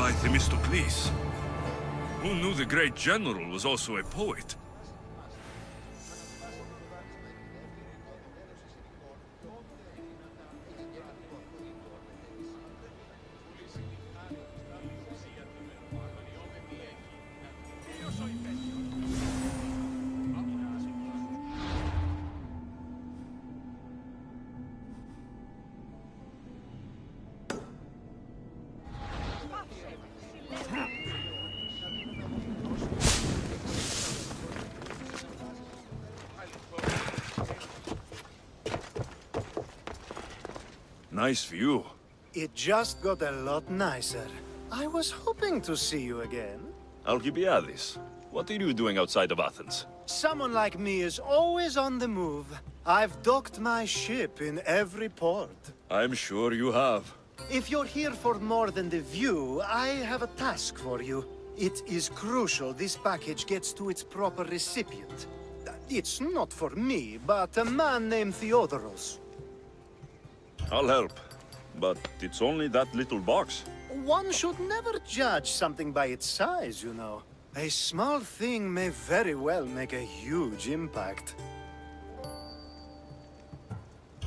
by Themistocles. Who knew the great general was also a poet? Nice view. It just got a lot nicer. I was hoping to see you again. Alcibiades, what are you doing outside of Athens? Someone like me is always on the move. I've docked my ship in every port. I'm sure you have. If you're here for more than the view, I have a task for you. It is crucial this package gets to its proper recipient. It's not for me, but a man named Theodoros. I'll help, but it's only that little box. One should never judge something by its size, you know. A small thing may very well make a huge impact.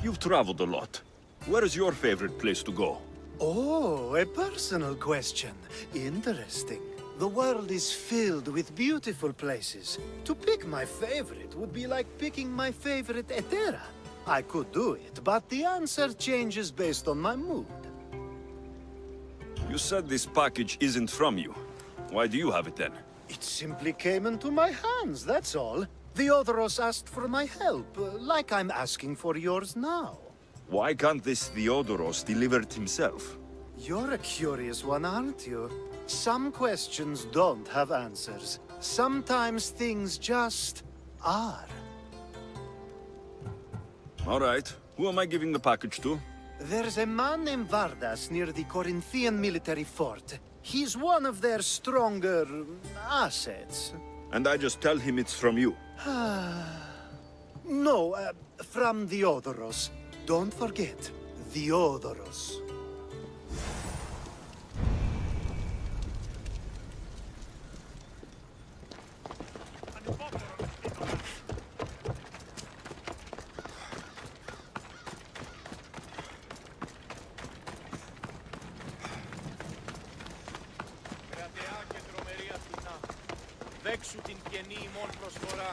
You've traveled a lot. Where is your favorite place to go? Oh, a personal question. Interesting. The world is filled with beautiful places. To pick my favorite would be like picking my favorite Etera. I could do it, but the answer changes based on my mood. You said this package isn't from you. Why do you have it then? It simply came into my hands, that's all. Theodoros asked for my help, like I'm asking for yours now. Why can't this Theodoros deliver it himself? You're a curious one, aren't you? Some questions don't have answers. Sometimes things just are. All right. Who am I giving the package to? There's a man named Vardas near the Corinthian military fort. He's one of their stronger assets. And I just tell him it's from you. No, from Theodoros. Don't forget, Theodoros. Δέξου την καινή ημών προσφορά.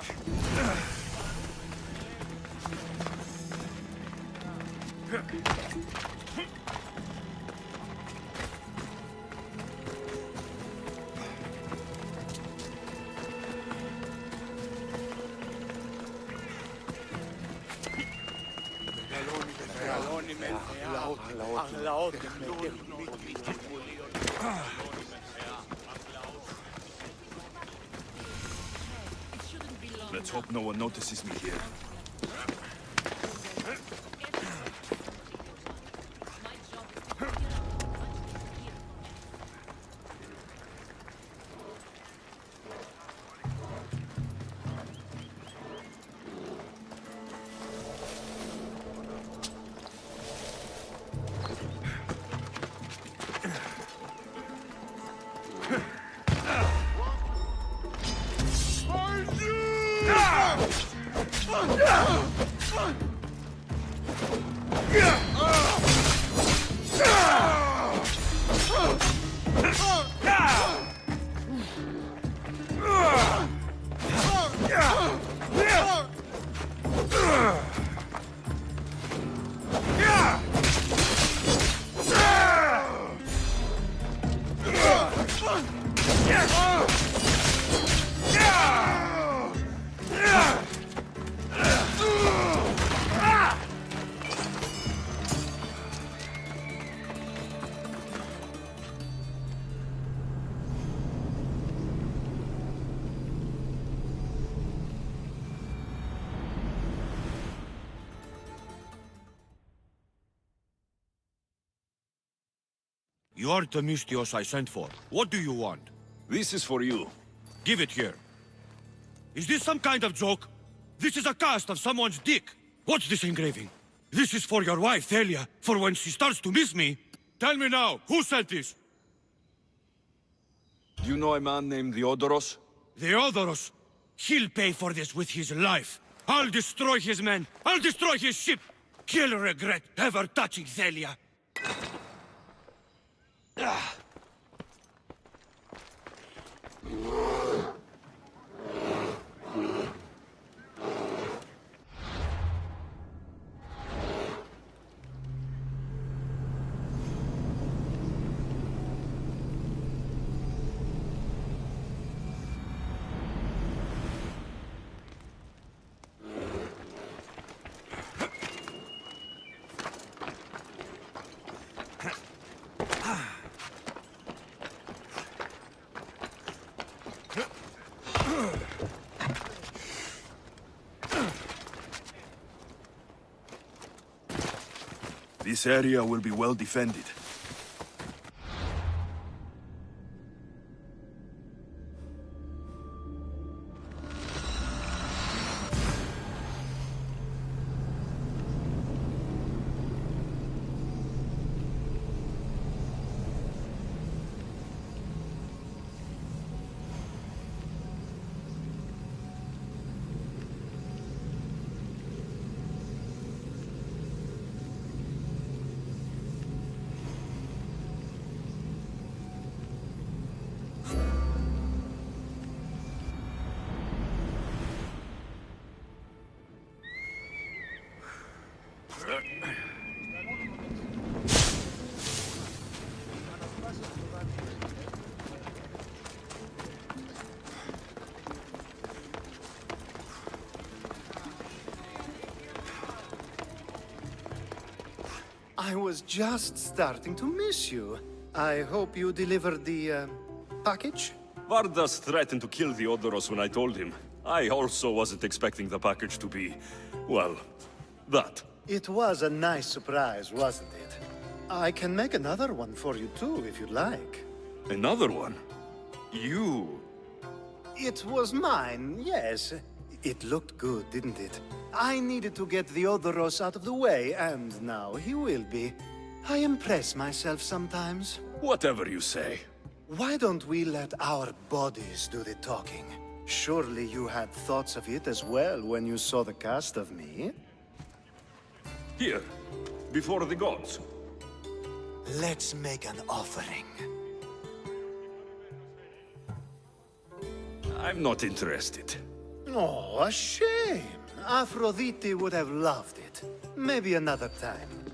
Μεγαλώνει με αγλαώτε με τεχνική και βουλίων. Let's hope no one notices me here. You're Themistios I sent for. What do you want? This is for you. Give it here. Is this some kind of joke? This is a cast of someone's dick. What's this engraving? This is for your wife, Thalia, for when she starts to miss me. Tell me now, who sent this? Do you know a man named Theodoros? Theodoros! He'll pay for this with his life. I'll destroy his men. I'll destroy his ship. He'll regret ever touching Thalia. This area will be well defended. I was just starting to miss you. I hope you delivered the, package? Vardas threatened to kill Theodoros when I told him. I also wasn't expecting the package to be, well, that. It was a nice surprise, wasn't it? I can make another one for you too, if you'd like. Another one? You? It was mine, yes. It looked good, didn't it? I needed to get Theodoros out of the way, and now he will be. I impress myself sometimes. Whatever you say. Why don't we let our bodies do the talking? Surely you had thoughts of it as well when you saw the cast of me? Here, before the gods. Let's make an offering. I'm not interested. Oh, a shame. Aphrodite would have loved it. Maybe another time.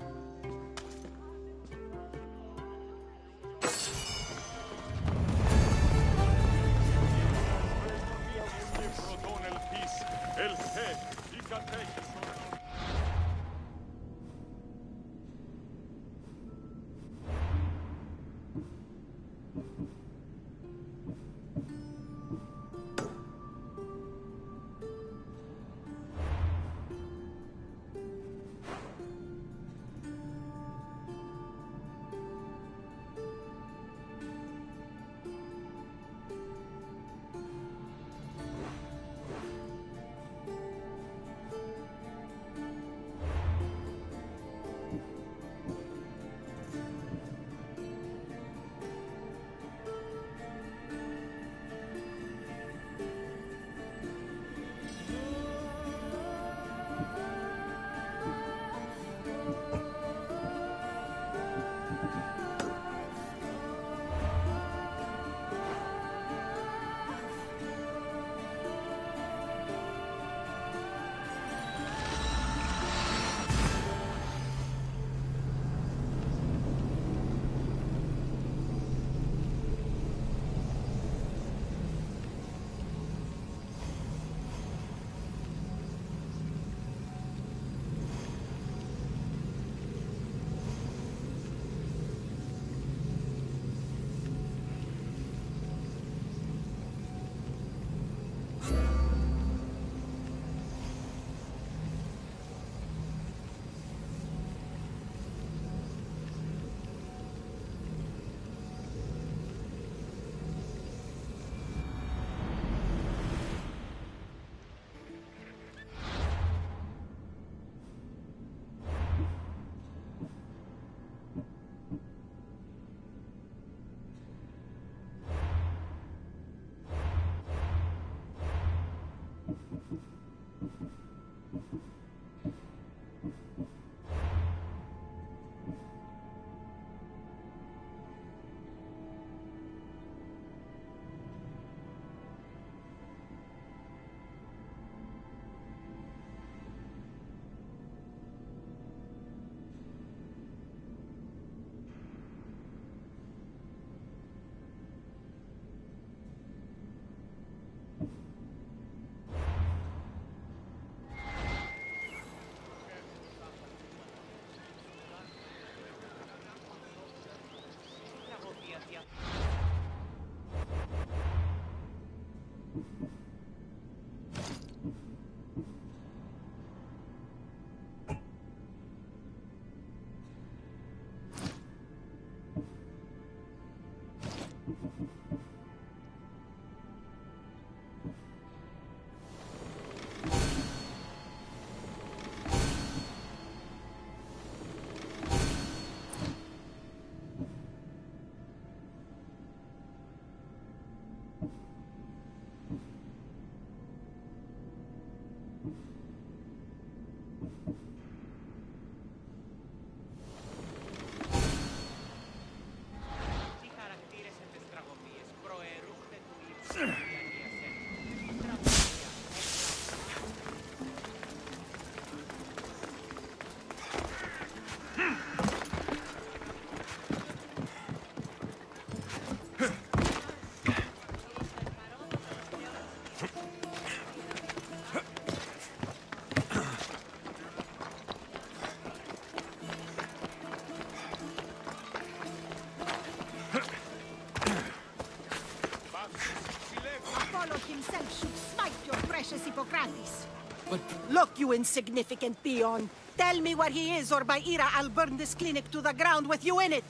Apollo himself should smite your precious Hippocrates. But Look, you insignificant peon. Tell me where he is, or by Ira, I'll burn this clinic to the ground with you in it.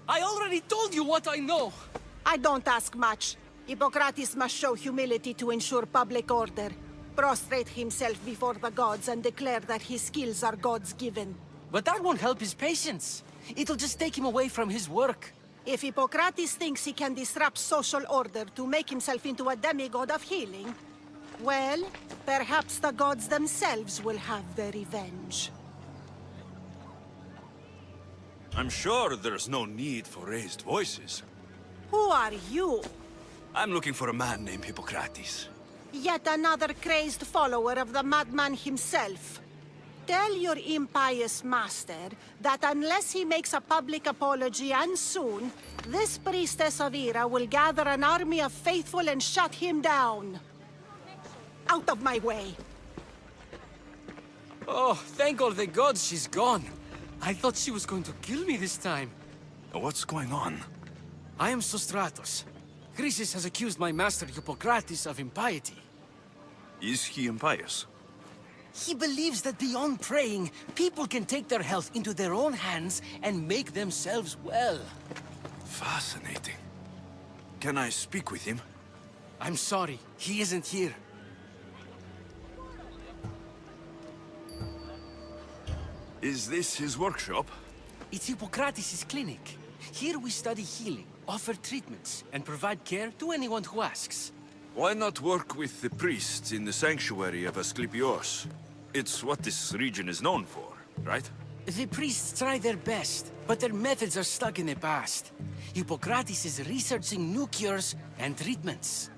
I already told you what I know. I don't ask much. Hippocrates must show humility to ensure public order. Prostrate himself before the gods and declare that his skills are God's given. But that won't help his patients. It'll just take him away from his work. If Hippocrates thinks he can disrupt social order to make himself into a demigod of healing, well, perhaps the gods themselves will have their revenge. I'm sure there's no need for raised voices. Who are you? I'm looking for a man named Hippocrates. Yet another crazed follower of the madman himself. Tell your impious master that unless he makes a public apology, and soon, this priestess of Ira will gather an army of faithful and shut him down. Out of my way! Oh, thank all the gods she's gone. I thought she was going to kill me this time. What's going on? I am Sostratos. Chrysis has accused my master Hippocrates of impiety. Is he impious? He believes that beyond praying, people can take their health into their own hands and make themselves well. Fascinating. Can I speak with him? I'm sorry, he isn't here. Is this his workshop? It's Hippocrates' clinic. Here we study healing, offer treatments, and provide care to anyone who asks. Why not work with the priests in the sanctuary of Asclepios? It's what this region is known for, right? The priests try their best, but their methods are stuck in the past. Hippocrates is researching new cures and treatments.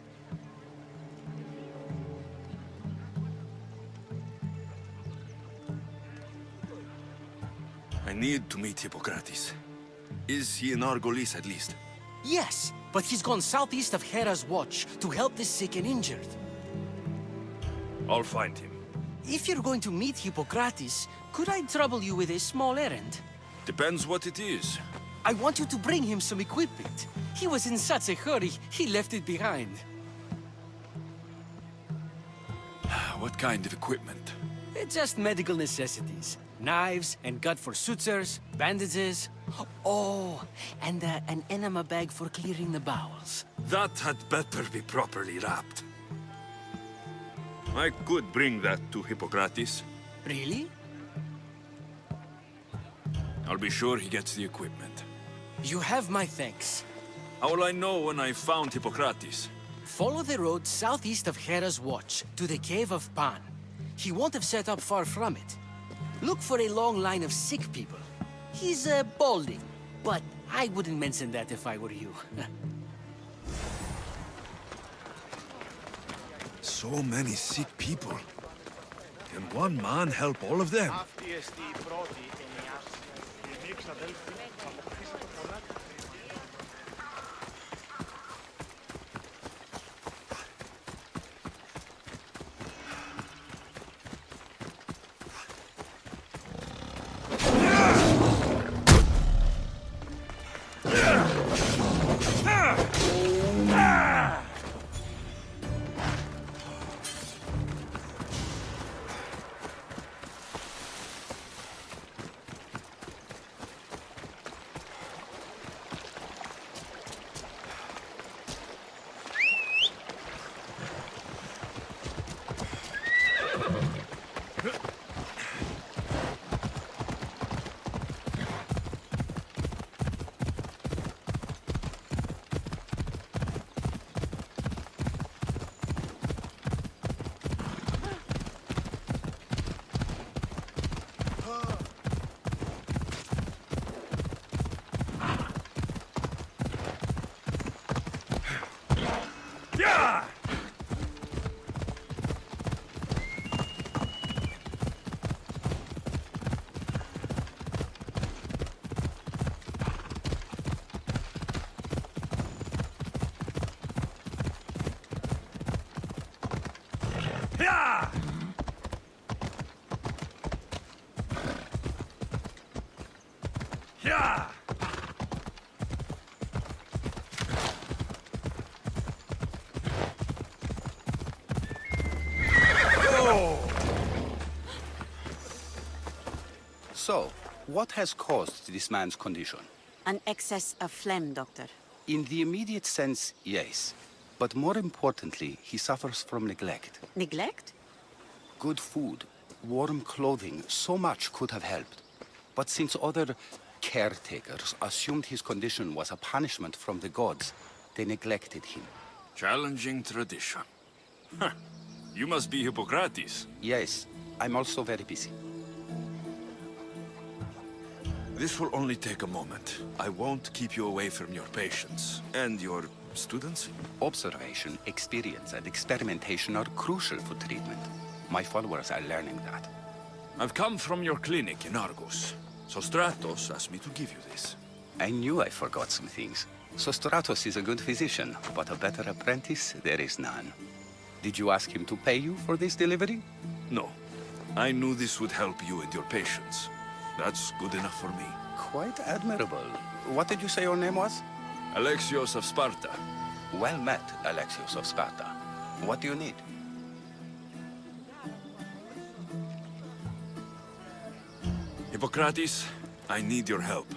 I need to meet Hippocrates. Is he in Argolis at least? Yes, but he's gone southeast of Hera's watch to help the sick and injured. I'll find him. If you're going to meet Hippocrates, could I trouble you with a small errand? Depends what it is. I want you to bring him some equipment. He was in such a hurry, he left it behind. What kind of equipment? Just medical necessities. Knives and gut for sutures, bandages. Oh, and an enema bag for clearing the bowels. That had better be properly wrapped. I could bring that to Hippocrates. Really? I'll be sure he gets the equipment. You have my thanks. How will I know when I found Hippocrates? Follow the road southeast of Hera's Watch to the Cave of Pan. He won't have set up far from it. Look for a long line of sick people. He's balding, but I wouldn't mention that if I were you. So many sick people. Can one man help all of them? Αυτή εστί η πρώτη ενιάση. Οι ενίοι ξαδέλφοι θα αποκτήσετε πολλά. So, what has caused this man's condition? An excess of phlegm, Doctor. In the immediate sense, yes. But more importantly, he suffers from neglect. Neglect? Good food, warm clothing, so much could have helped. But since other caretakers assumed his condition was a punishment from the gods, they neglected him. Challenging tradition. Huh. You must be Hippocrates. Yes, I'm also very busy. This will only take a moment. I won't keep you away from your patients. And your students? Observation, experience, and experimentation are crucial for treatment. My followers are learning that. I've come from your clinic in Argus. So Stratos asked me to give you this. I knew I forgot some things. So Stratos is a good physician, but a better apprentice there is none. Did you ask him to pay you for this delivery? No. I knew this would help you and your patients. That's good enough for me. Quite admirable. What did you say your name was? Alexios of Sparta. Well met, Alexios of Sparta. What do you need? Hippocrates, I need your help.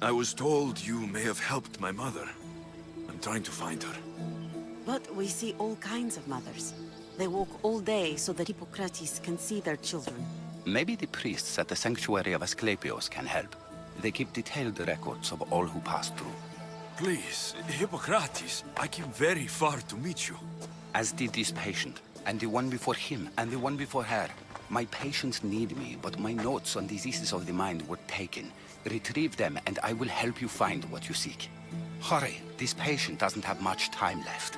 I was told you may have helped my mother. I'm trying to find her. But we see all kinds of mothers. They walk all day so that Hippocrates can see their children. Maybe the priests at the sanctuary of Asclepios can help. They keep detailed records of all who pass through. Please, Hippocrates, I came very far to meet you. As did this patient, and the one before him, and the one before her. My patients need me, but my notes on diseases of the mind were taken. Retrieve them, and I will help you find what you seek. Hurry, this patient doesn't have much time left.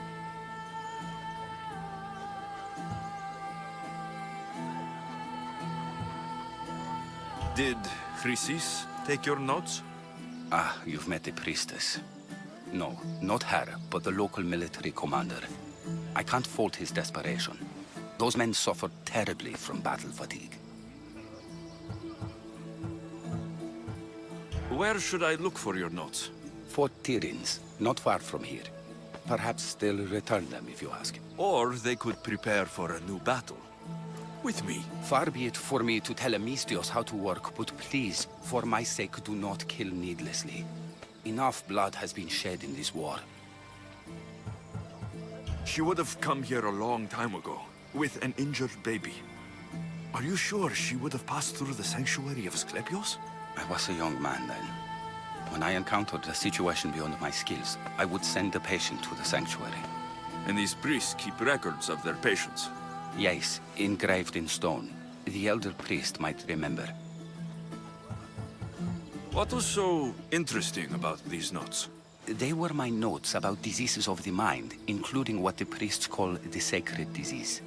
Did Chrysis take your notes? Ah, you've met the priestess. No, not her, but the local military commander. I can't fault his desperation. Those men suffered terribly from battle fatigue. Where should I look for your notes? Fort Tyrins, not far from here. Perhaps they'll return them if you ask. Or they could prepare for a new battle. With me. Far be it for me to tell Amistios how to work, but please, for my sake, do not kill needlessly. Enough blood has been shed in this war. She would have come here a long time ago, with an injured baby. Are you sure she would have passed through the sanctuary of Asclepios? I was a young man then. When I encountered a situation beyond my skills, I would send the patient to the sanctuary. And these priests keep records of their patients. Yes, engraved in stone. The elder priest might remember. What was so interesting about these notes? They were my notes about diseases of the mind, including what the priests call the sacred disease.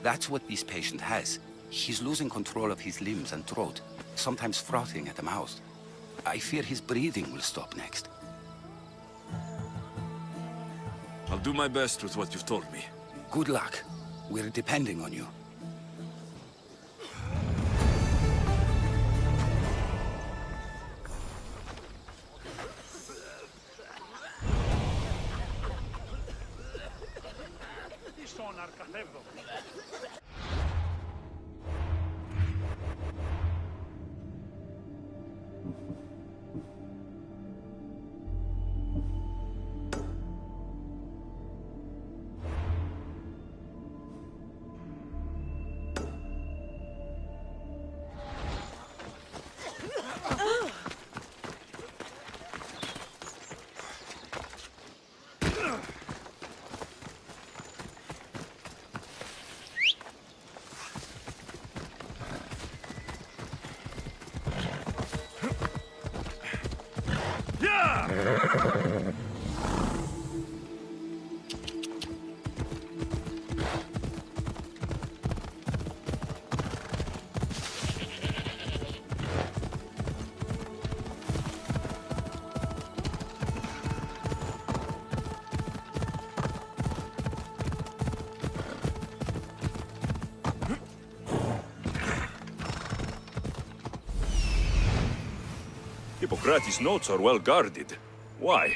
That's what this patient has. He's losing control of his limbs and throat, sometimes frothing at the mouth. I fear his breathing will stop next. I'll do my best with what you've told me. Good luck. We're depending on you. Hippocrates' notes are well guarded. Why?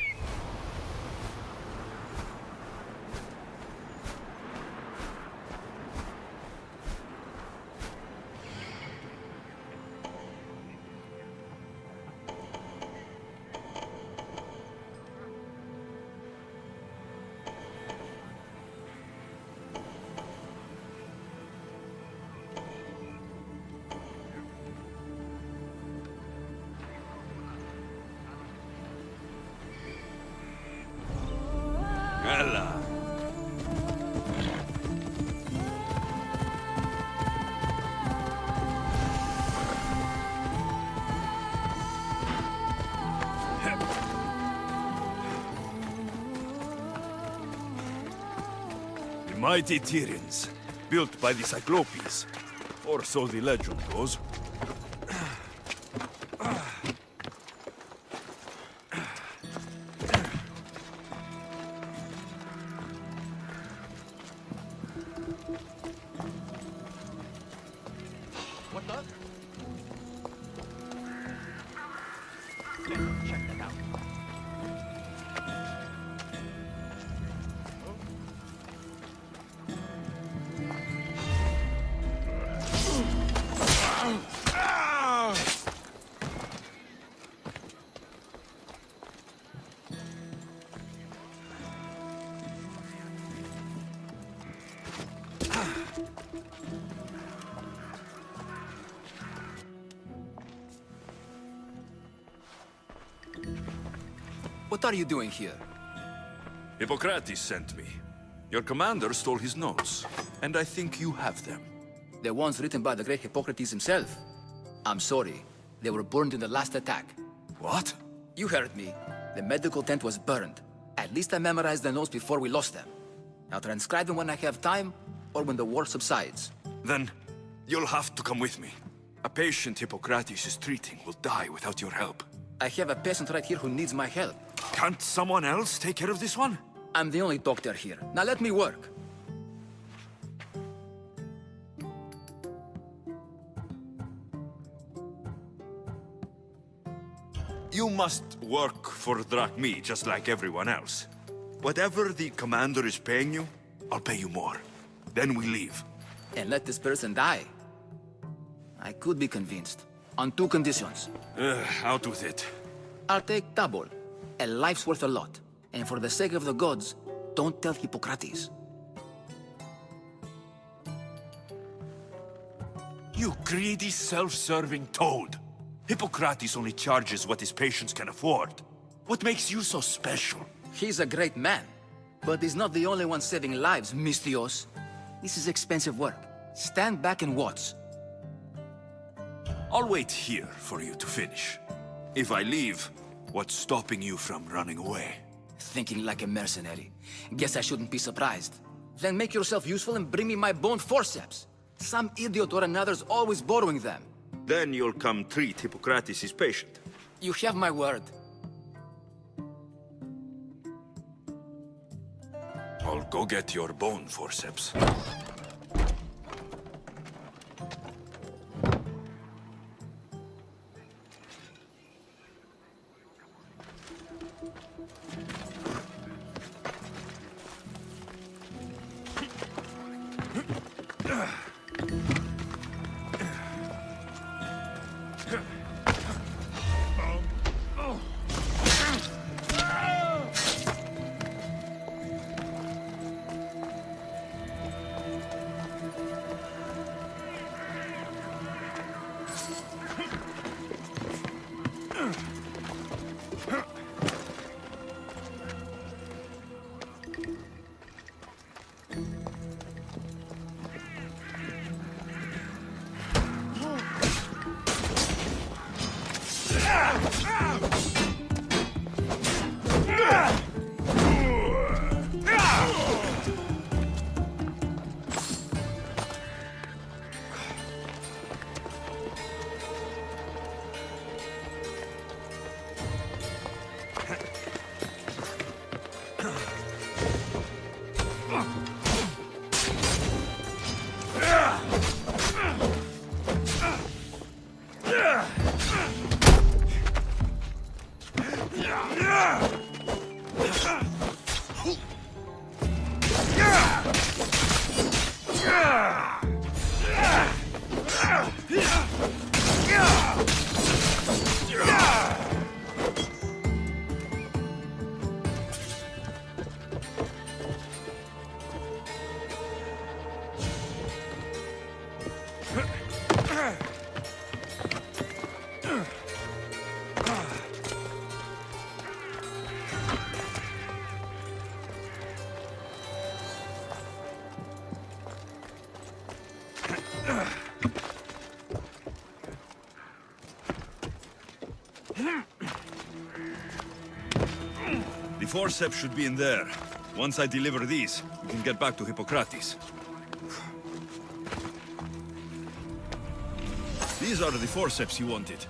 Ella. The mighty Tyrians, built by the Cyclopes, or so the legend goes. What are you doing here? Hippocrates sent me. Your commander stole his notes, and I think you have them. The ones written by the great Hippocrates himself. I'm sorry. They were burned in the last attack. What? You heard me. The medical tent was burned. At least I memorized the notes before we lost them. I'll transcribe them when I have time, or when the war subsides. Then, you'll have to come with me. A patient Hippocrates is treating will die without your help. I have a patient right here who needs my help. Can't someone else take care of this one? I'm the only doctor here. Now let me work. You must work for Drachmi, just like everyone else. Whatever the commander is paying you, I'll pay you more. Then we leave. And let this person die. I could be convinced. On two conditions. Out with it. I'll take double. A life's worth a lot. And for the sake of the gods, don't tell Hippocrates. You greedy, self-serving toad. Hippocrates only charges what his patients can afford. What makes you so special? He's a great man, but he's not the only one saving lives, Mistios. This is expensive work. Stand back and watch. I'll wait here for you to finish. If I leave, what's stopping you from running away? Thinking like a mercenary. Guess I shouldn't be surprised. Then make yourself useful and bring me my bone forceps. Some idiot or another's always borrowing them. Then you'll come treat Hippocrates' patient. You have my word. I'll go get your bone forceps. The forceps should be in there. Once I deliver these, we can get back to Hippocrates. These are the forceps you wanted.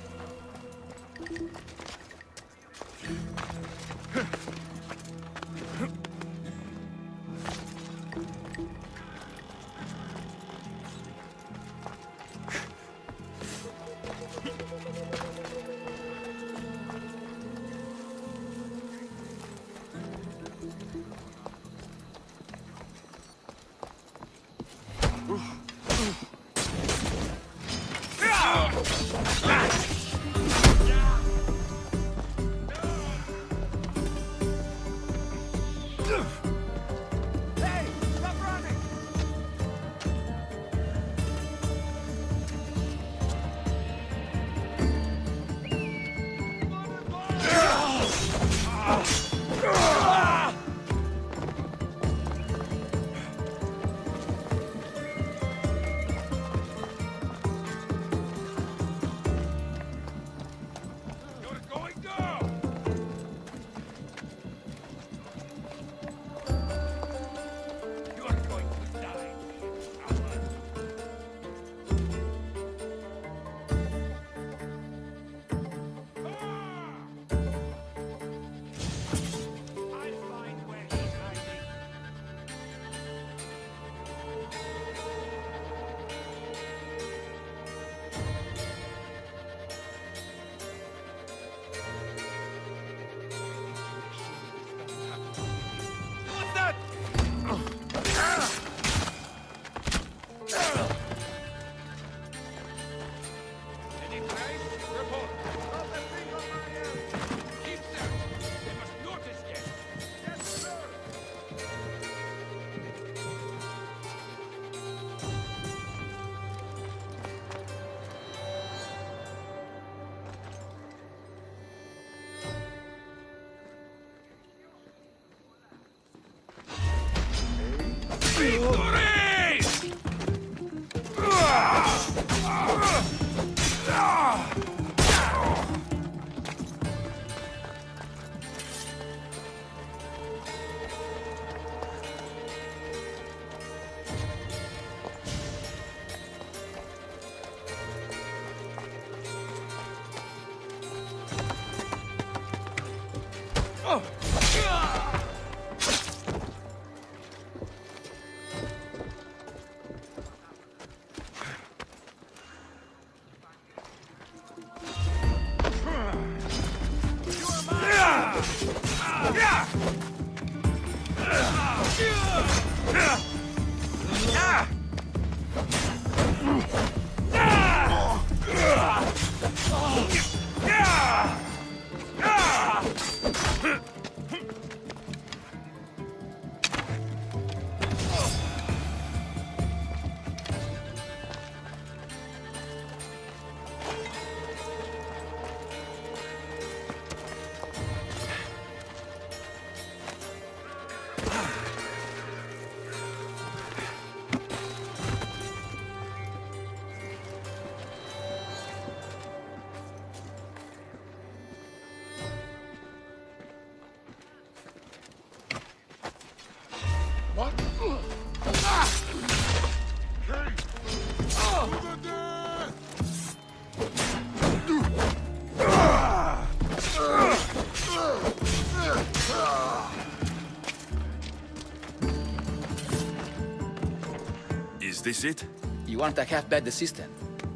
Is this it? You want a half-bed assistant?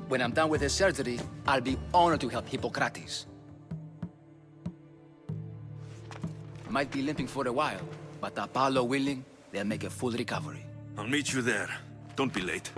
When I'm done with his surgery, I'll be honored to help Hippocrates. Might be limping for a while, but Apollo willing, they'll make a full recovery. I'll meet you there. Don't be late.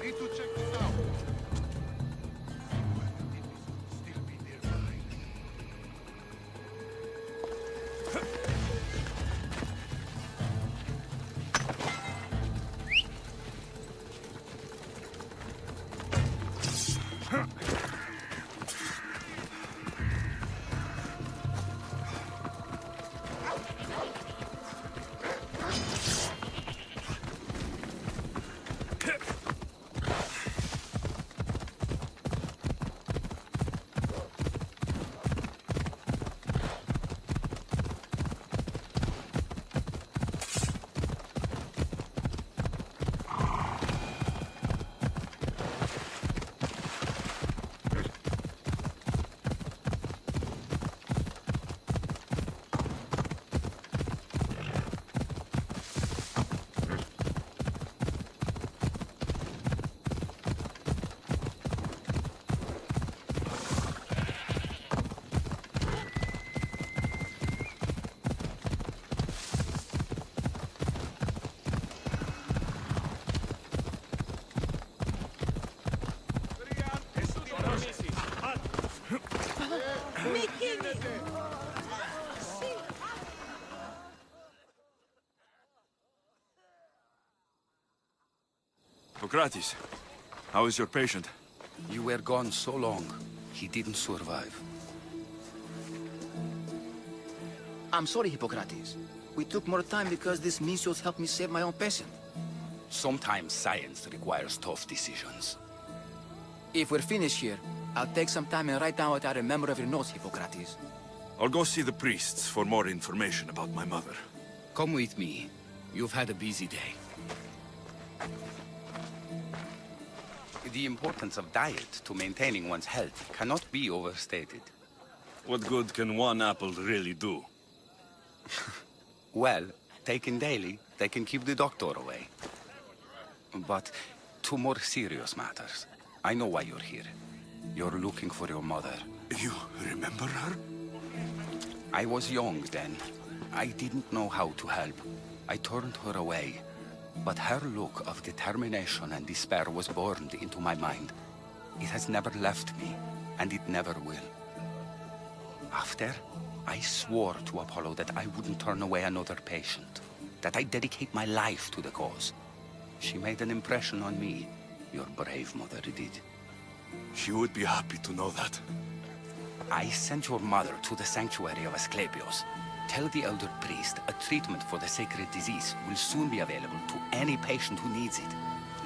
Need to check this out. Still be nearby. Hippocrates, how is your patient? You were gone so long, he didn't survive. I'm sorry, Hippocrates. We took more time because this measles helped me save my own patient. Sometimes science requires tough decisions. If we're finished here, I'll take some time and write down what I remember of your notes, Hippocrates. I'll go see the priests for more information about my mother. Come with me. You've had a busy day. The importance of diet to maintaining one's health cannot be overstated. What good can one apple really do? Well, taken daily, they can keep the doctor away. But to more serious matters, I know why you're here. You're looking for your mother. You remember her? I was young then. I didn't know how to help. I turned her away. But her look of determination and despair was burned into my mind. It has never left me, and it never will. After, I swore to Apollo that I wouldn't turn away another patient, that I'd dedicate my life to the cause. She made an impression on me. Your brave mother did. She would be happy to know that. I sent your mother to the sanctuary of Asclepios. Tell the elder priest a treatment for the sacred disease will soon be available to any patient who needs it.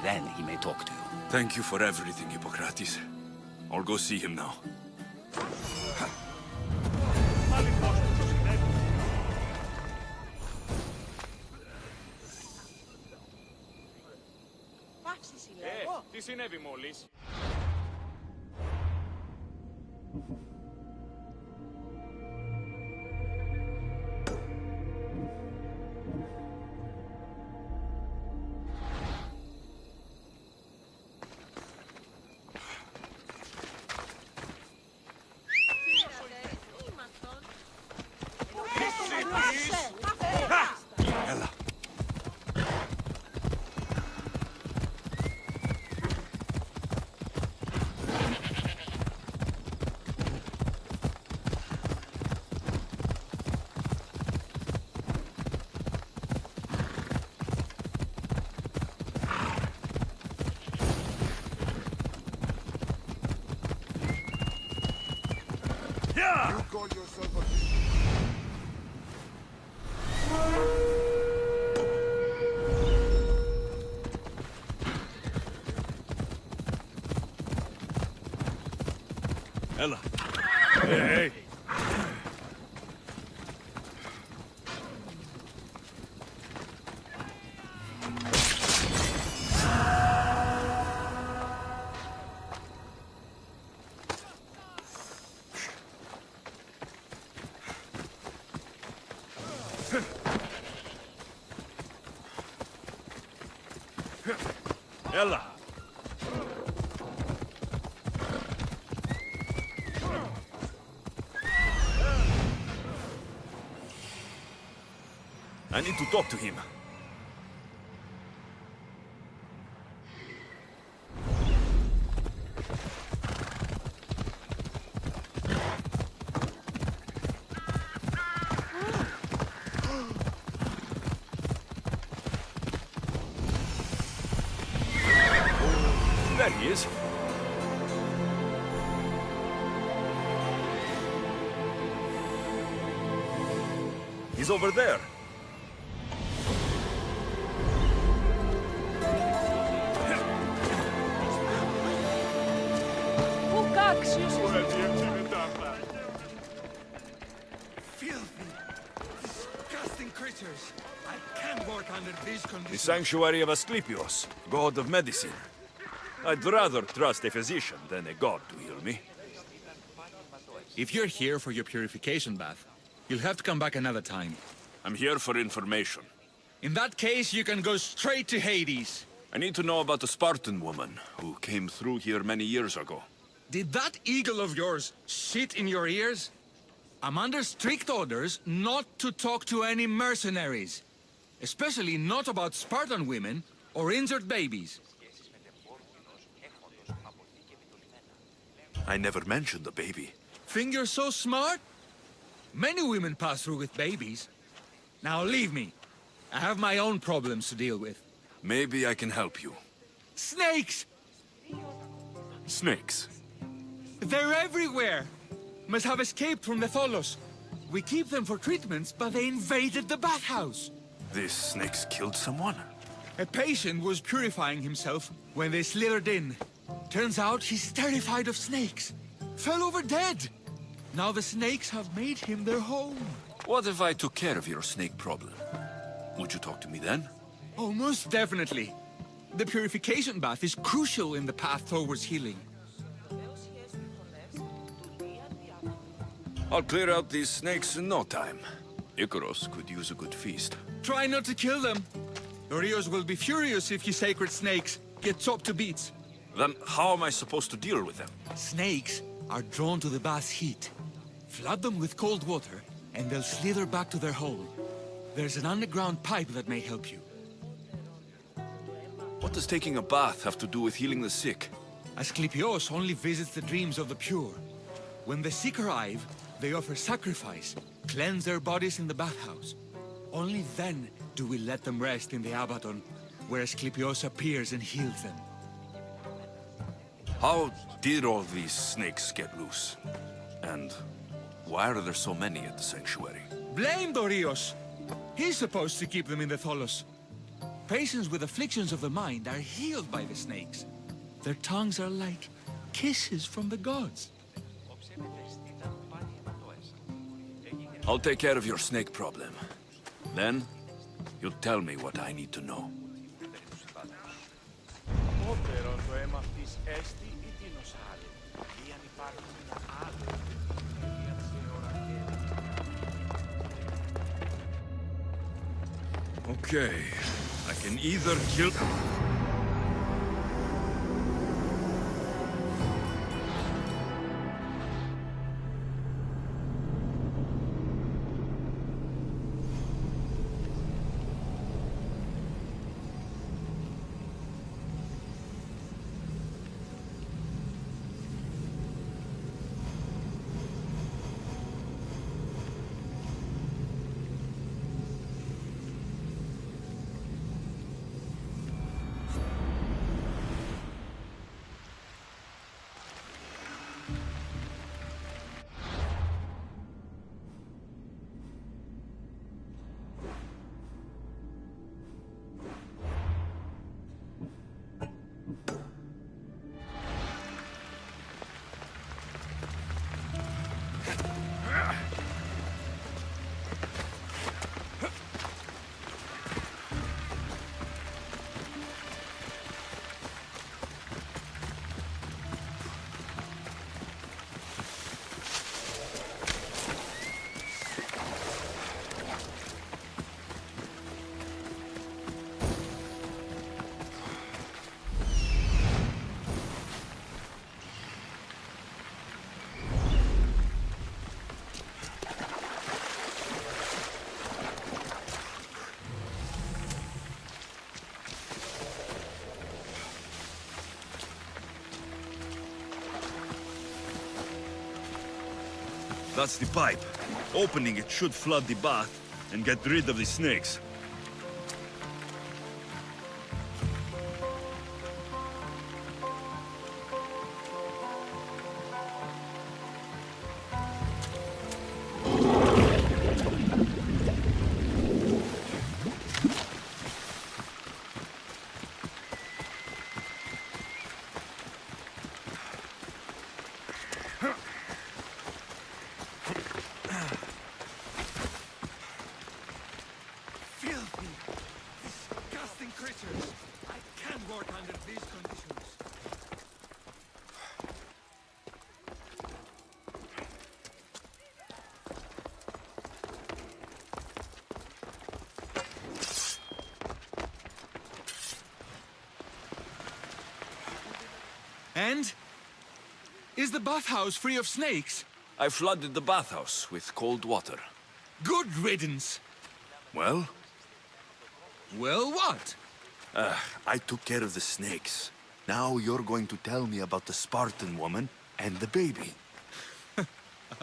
Then he may talk to you. Thank you for everything, Hippocrates. I'll go see him now. Τι συνέβη μόλις? Ella. Hey. Ella. I need to talk to him. There he is. He's over there. The sanctuary of Asclepios, god of medicine. I'd rather trust a physician than a god to heal me. If you're here for your purification bath, you'll have to come back another time. I'm here for information. In that case, you can go straight to Hades. I need to know about the Spartan woman who came through here many years ago. Did that eagle of yours shit in your ears? I'm under strict orders not to talk to any mercenaries. Especially not about Spartan women or injured babies. I never mentioned the baby. Think you're so smart? Many women pass through with babies. Now leave me. I have my own problems to deal with. Maybe I can help you. Snakes! Snakes? They're everywhere! Must have escaped from the Tholos. We keep them for treatments, but they invaded the bathhouse. These snakes killed someone? A patient was purifying himself when they slithered in. Turns out he's terrified of snakes. Fell over dead. Now the snakes have made him their home. What if I took care of your snake problem? Would you talk to me then? Oh, most definitely. The purification bath is crucial in the path towards healing. I'll clear out these snakes in no time. Icarus could use a good feast. Try not to kill them. Rios will be furious if you sacred snakes get chopped to bits. Then how am I supposed to deal with them? Snakes are drawn to the bath's heat. Flood them with cold water, and they'll slither back to their hole. There's an underground pipe that may help you. What does taking a bath have to do with healing the sick? Asclepios only visits the dreams of the pure. When the sick arrive, they offer sacrifice, cleanse their bodies in the bathhouse. Only then do we let them rest in the Abaddon, where Asclepios appears and heals them. How did all these snakes get loose? And why are there so many at the sanctuary? Blame Dorios! He's supposed to keep them in the Tholos. Patients with afflictions of the mind are healed by the snakes. Their tongues are like kisses from the gods. I'll take care of your snake problem. Then, you'll tell me what I need to know. Okay, I can either kill... That's the pipe. Opening it should flood the bath and get rid of the snakes. Filthy, disgusting creatures. I can't work under these conditions. And? Is the bathhouse free of snakes? I flooded the bathhouse with cold water. Good riddance. Well, Well, what? I took care of the snakes. Now you're going to tell me about the Spartan woman and the baby.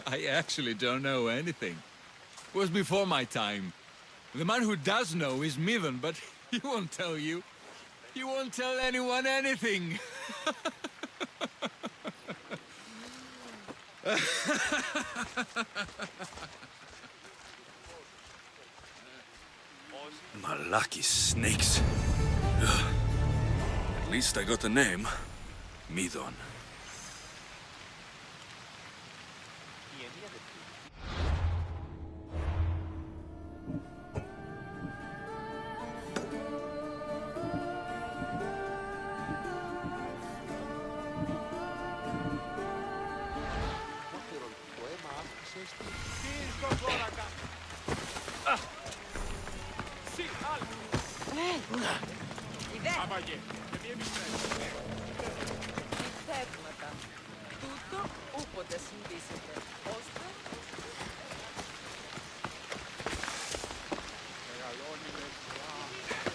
I actually don't know anything. It was before my time. The man who does know is Midon, but he won't tell you. He won't tell anyone anything. Malaki snakes. Ugh. At least I got a name. Midon. Τούτο ούποτε συντήσετε, ώστε... Μεγαλώνει με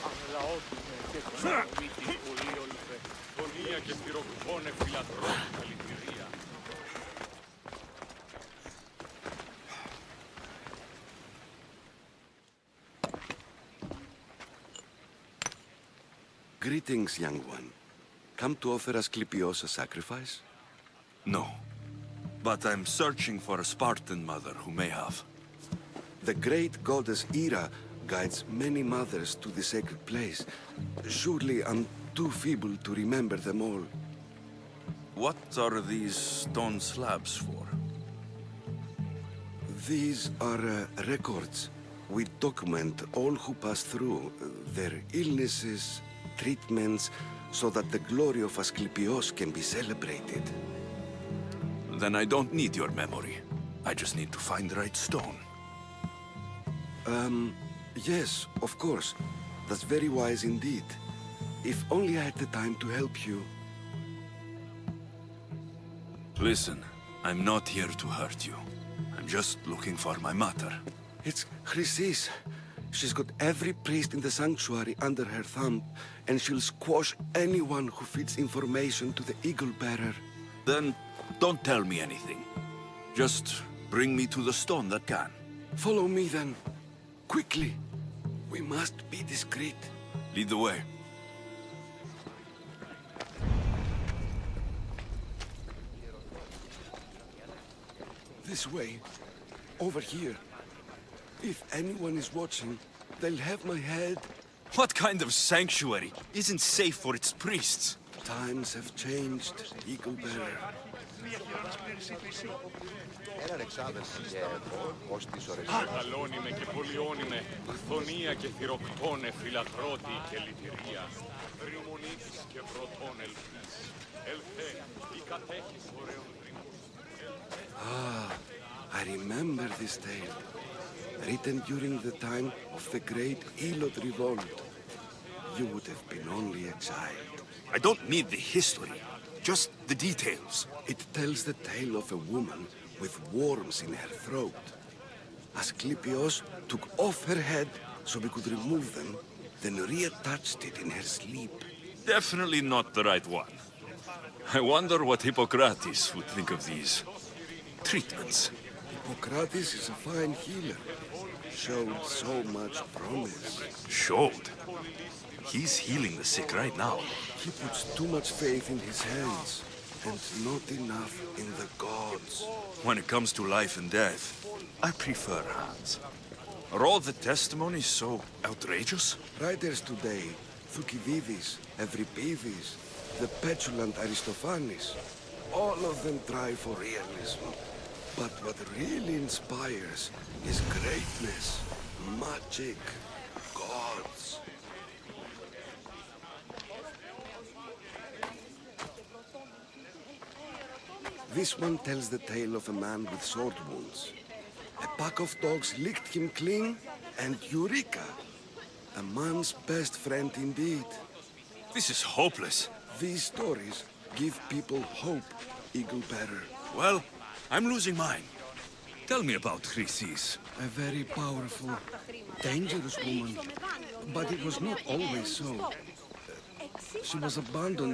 αγλαότιμε και κονομίτη πολύ όλφε. Γωνία και πυροκτώνε φιλατρώνει καλυτηρία. Greetings, young one. Come to offer Asclepios a sacrifice? No. But I'm searching for a Spartan mother who may have. The great goddess Hera guides many mothers to the sacred place. Surely I'm too feeble to remember them all. What are these stone slabs for? These are records. We document all who pass through, their illnesses, treatments, so that the glory of Asclepios can be celebrated. Then I don't need your memory. I just need to find the right stone. Yes, of course. That's very wise indeed. If only I had the time to help you. Listen, I'm not here to hurt you. I'm just looking for my mother. It's Chrysis. She's got every priest in the sanctuary under her thumb, and she'll squash anyone who feeds information to the Eagle Bearer. Then don't tell me anything. Just bring me to the stone that can. Follow me then. Quickly. We must be discreet. Lead the way. This way. Over here. If anyone is watching, they'll have my head. What kind of sanctuary isn't safe for its priests? Times have changed, Eagle Bearer. Μεγαλώνει και πολιώνει με χθονία και θυροκτώνε φιλατρώτη και λυτηρία. Ρημονίτης και βρωτών ελπίς. Ελθέ, η κατέχεις ωραίων δρύμους. I remember this tale. Written during the time of the great Elot revolt. You would have been only a child. I don't need the history, just the details. It tells the tale of a woman with worms in her throat. Asclepios took off her head so we could remove them, then reattached it in her sleep. Definitely not the right one. I wonder what Hippocrates would think of these treatments. Hippocrates is a fine healer. Showed so much promise. Showed? He's healing the sick right now. He puts too much faith in his hands, and not enough in the gods. When it comes to life and death, I prefer hands. Are all the testimonies so outrageous? Writers today, Thucydides, Euripides, the petulant Aristophanes, all of them try for realism. But what really inspires is greatness, magic, gods. This one tells the tale of a man with sword wounds. A pack of dogs licked him clean, and Eureka! A man's best friend indeed. This is hopeless. These stories give people hope, Eagle Bearer. Well, I'm losing mine. Tell me about Chrysis. A very powerful, dangerous woman. But it was not always so. She was abandoned